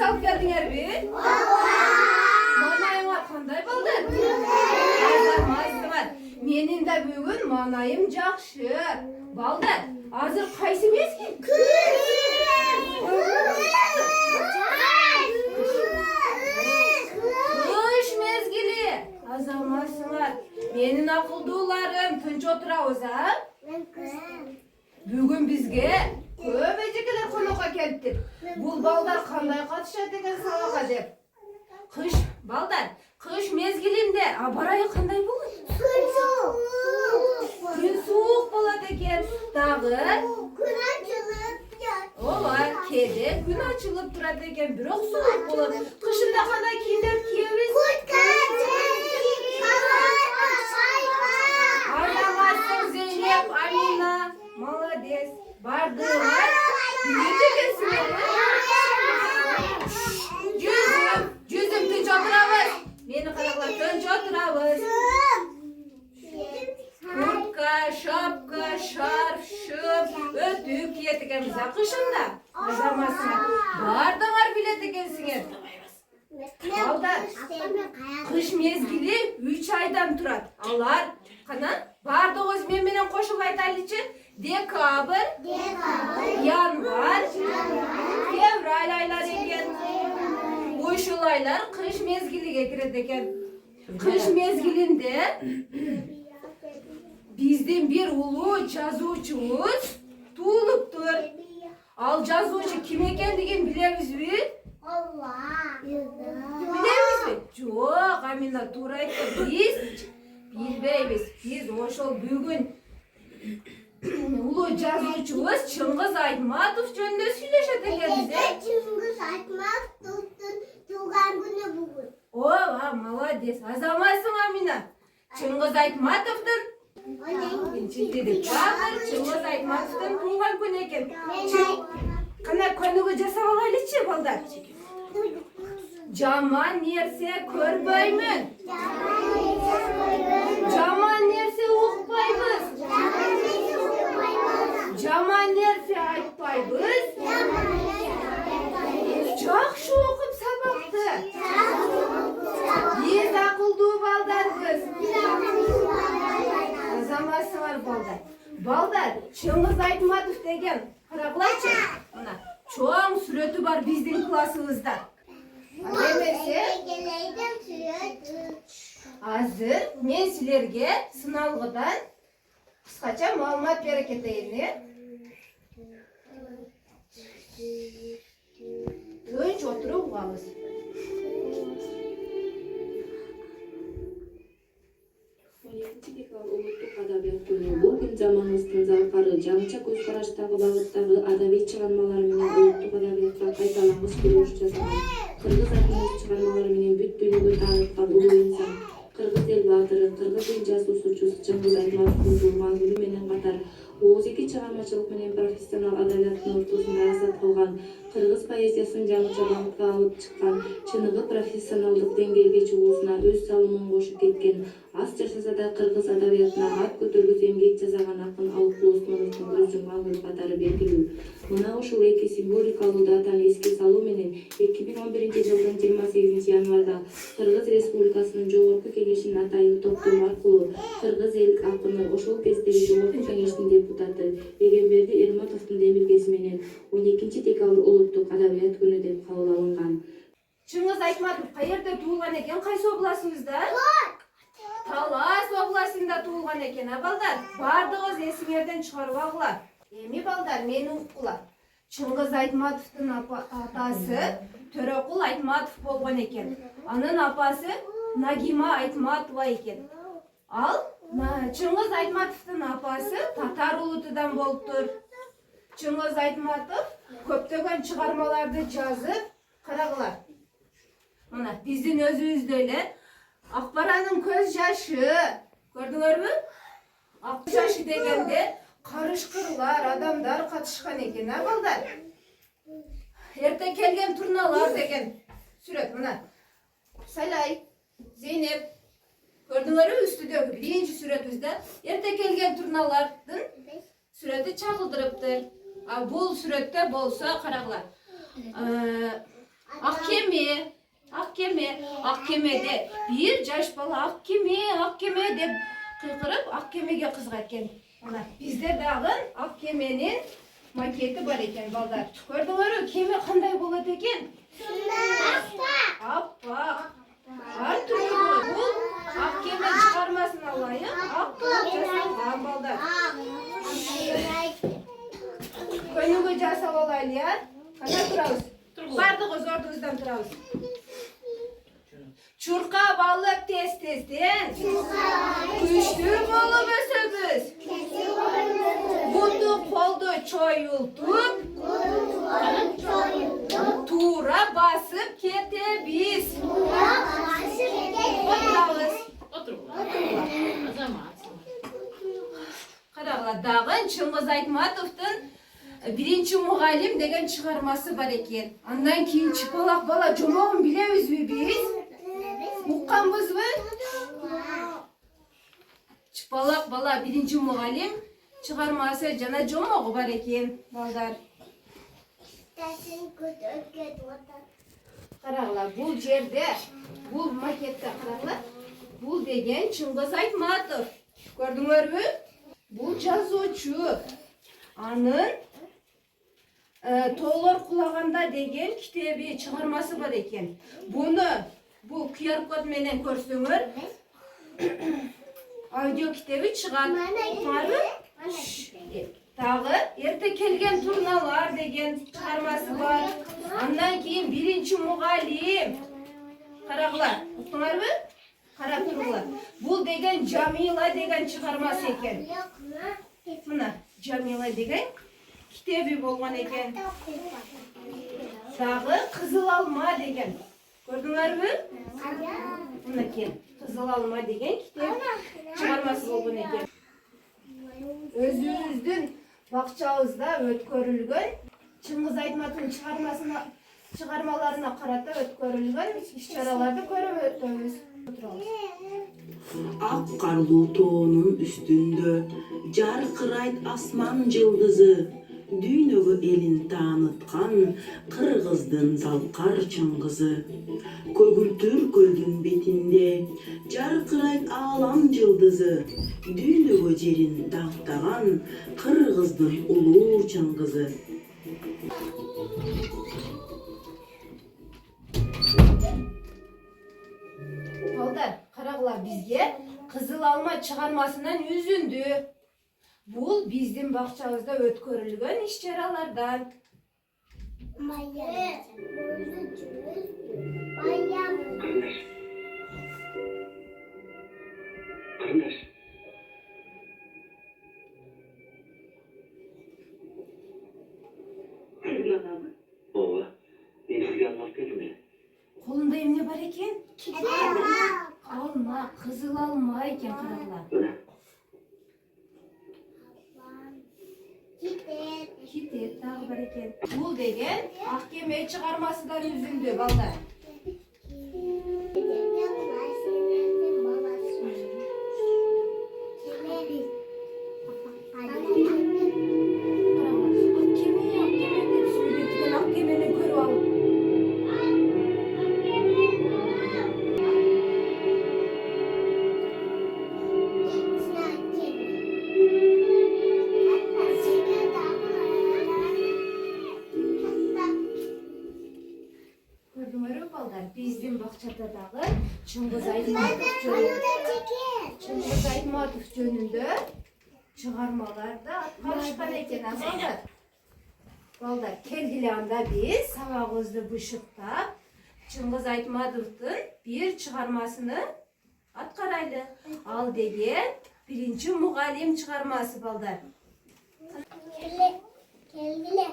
алып келдиңерби? Манайыңар кандай болду? Азаматсыңар. Менин да бүгүн манайым жакшы. Балдар, азыр кайсы мезгил? Кыш мезгили. Азаматсыңар. Менин акылдууларым, тынч отурабыз, а? Бүгүн бизге көп эжекелер конокко келиптир. Бул балдар кандай катышат экен сабакка деп. Кыш, балдар, кыш мезгилинде абарайы кандай болот? Күн суук болот экен. Дагы ооба, кээде күн ачылып турат экен, бирок суук болот. Кышында кандай кийимдер кийебиз? Азаматсың Зейнеп, Амина, молодец. Бардыңар. Үйөтө келсиңер. Жүзүм тынч отурабыз. Мени карагыла тынч отурабыз. Куртка, шапка, шарф, шып, өтүк киет экенбиз кышында. Азаматсыңар. Бардыңар билет экенсиңер. Балдар, кыш мезгили 3 айдан турат. Алар кана бардыгыбыз мен менен кошуп айтайлычы. Декабр, январь, февраль айлары экен. Ушул айлар кыш мезгилиге кирет экен. Кыш мезгилинде биздин бир улуу жазуучубуз туулуптур. Ал жазуучу ким экендигин билебизби? Билебизби? Жок, Амина туура айтты. Биз билбейбиз. Биз ошол бүгүн улуу жазуучубуз Чыңгыз Айтматов жөнүндө сүйлөшөт экенбиз. Чыңгыз Айтматовдун туулган күнү бүгүн. Ооба, молодец. Азаматсың, Амина. Чыңгыз Айтматовдун Чыңгыз Айтматовдун туулган күнү экен. Кана көйнөгө жасап алайлычы, балдар. Жаман нерсе көрбөймүн. Жаман нерсе укпайбыз. Жаман нерсе айтпайбыз. Жакшы окуп сабакты. Биз акылдуу балдарбыз. Азаматсыңар балдар. Балдар, Чыңгыз Айтматов деген карагылайчы. Мына чоң сүрөтү бар биздин классыбызда. Эмесе, азыр мен силерге сыналгыдан кыскача маалымат бере кетейин. Тынч отуруп угабыз. Улуттук адабият күнү бул күн заманыбыздын залкары, жаңыча көз караштагы багыттагы адабий чыгармалар менен улуттук адабиятка кайталангыч бурулуш жасаган, кыргыз акынынын чыгармалары менен бүт дүйнөгө тааныткан улуу инсан, кыргыз эл баатыры, кыргыз эл жазуучусу Чыңгыз Айтматовдун туулган күнү менен катар ооздеги чыгармачылык менен профессионал адабияттын ортосунда аязат кылган, кыргыз поэзиясын жаңыча багытка алып чыккан, чыныгы профессионалдык деңгээлге чыгуусуна өз салымын кошуп кеткен, аз жашаса да кыргыз адабиятына ат көтөргүс эмгек жасаган акын Алыкул Осмоновдун көз жумган күнү катары белгилүү. Мына ушул эки символикалуу датаны эске салуу менен 2011-жылдын 28-январда Кыргыз Республикасынын Жогорку Кеңешинин атайын топтому аркылуу кыргыз эл акыны ошол кездеги Жогорку Кеңештин депутаты Эгемберди Эрматовдун демилгеси менен 12-декабрь улуттук адабият күнү деп кабыл алынган. Чыңгыз Айтматов каерде туулган экен? Кайсы областыбызда? Талас областында туулган экен, балдар. Бардыгыбыз эсиңерден чыгарбагыла. Эми балдар, мени уккула. Чыңгыз Айтматовдун атасы Төрөкул Айтматов болгон экен. Анын апасы Нагима Айтматова экен. Ал Чыңгыз Айтматовдун апасы татар улутудан болуптур. Чыңгыз Айтматов көптөгөн чыгармаларды жазып, карагыла. Мына биздин өзүбүздө эле Акбаранын көз жашы, көрдүңөрбү? Ак жашы дегенде карышкырлар, адамдар катышкан экен, балдар. Эрте келген турналар деген сүрөт мына. Салай, Зейнеп, көрдүңөрбү үстүдөгү биринчи сүрөтүбүздө эрте келген турналардын сүрөтү чагылдырыптыр. Бул сүрөттө болсо карагыла. Akkemi. Akkemi. Akkemi'de bir yaş bala Akkemi deb kıykırıp Akkemi'ge kızga etken. Ana bizde dagın Akkemi'nin maketi var eken balдар. Gördüңөр keme kандай bolot eken? Appak. Har türlü bolot. Bul Akkemi çıkarmasına layık appak жасалган балдар. Könüge жасап alaylı ya. Kanda turabыз. Bardığız ordumuzdan turabız. Çurka balıp tez-tezden. Güçlü bolup ösöbüz. Bundu koldu çoyultup. Tuğra basıp ketebiz. Oturabız. Karagılar dağın Çıngiz Айтматовтың birinci muğalim деген çıkarması var eken. Andan keyin çıpalak bala jomogун bilebizби biz? Uqqanbızbı? Çıpalak bala birinci muğalim çıkarması jana jomogu var eken balдар. Karagılar bul jerde, bul makette karagılar. Bul degen Çıngiz Айтматов. Gördüңөрбү? Bul жазуучу. Anın Тоолор кулаганда деген китеби чыгармасы бар экен. Bu QR kod менен көрсөңөр аудио китеби чыгат. Уктуңарбы? Дагы эрте келген турналар деген чыгармасы бар. Андан кийин биринчи мугалим. Карагыла, уктуңарбы? Карап тургула. Бул деген Жамила деген чыгармасы экен. Мына Жамила деген китеби болгон экен. Дагы Кызыл алма деген. Көрдүңөрбү? Мынакей Кызыл алма деген китеп чыгармасы болгон экен. Өзүбүздүн бакчабызда өткөрүлгөн Чыңгыз Айтматовдун чыгармаларына карата өткөрүлгөн иш-чараларды көрүп өтөбүз. Ак карлуу тоонун үстүндө жаркырайт асман жылдызы, дүйнөгө элин тааныткан кыргыздын залкар чыңгызы. Көгүлтүр көлдүн бетинде жаркырайт аалам жылдызы, дүйнөгө жерин дактаган кыргыздын улуу чыңгызы. Балдар, карагыла бизге Кызыл алма чыгармасынан үзүндү. Бул биздин бакчабызда өткөрүлгөн иш-чаралардан. Kardeş. Ооба. Мен сизге алмап келдим эле. Колунда эмне бар экен? Алма, кызыл алма экен карагыла. Китеп дагы бар экен. Бул деген ак кеме чыгармасынан үзүндү балдар. Биздин бакчада дагы Чыңгыз Айтматов жөнүндө чыгармаларды аткарышкан экен балдар. Балдар, келгиле анда биз сабагыбызды бышыктап Чыңгыз Айтматовдун бир чыгармасыны аткарайлы. Ал деген биринчи мугалим чыгармасы балдар. Келгиле.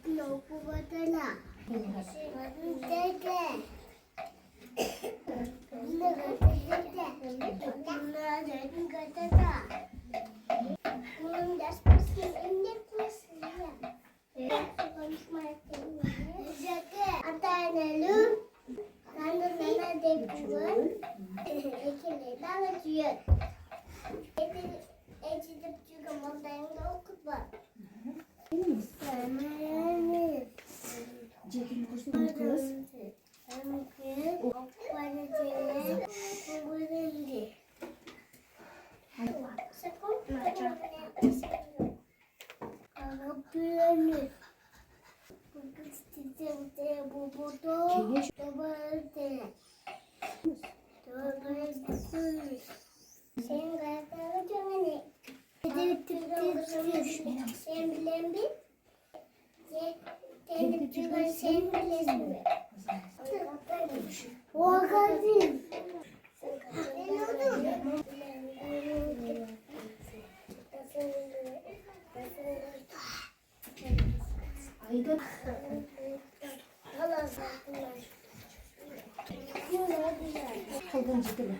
No puedo nada. Жетин курстун кыз. Sen bilen bir. Sen bilen mi? O kadın. Ayda kıldan жетиler.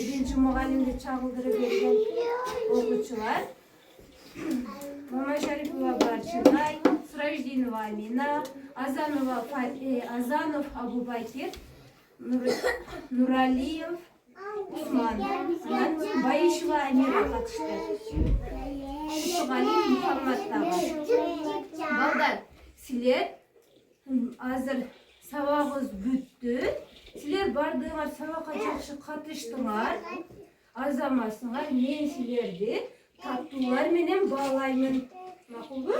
Birinci muallimde çağıldırıp vergen okuçular. Mama Şaripova Barçınay, Surajdinova Amina, Azanov Abubakir, Nuraliyev Usman, Bayışova Amira katıştı. Şugali Muhammed Tağı. Balдар, sizler hazır sabahınız büttü. Sizler bardığınlar sabaha жақсы қатыштыңар, азамасыңар, мен сіздерді таттулар менен бағалаймын. Мақұл бе?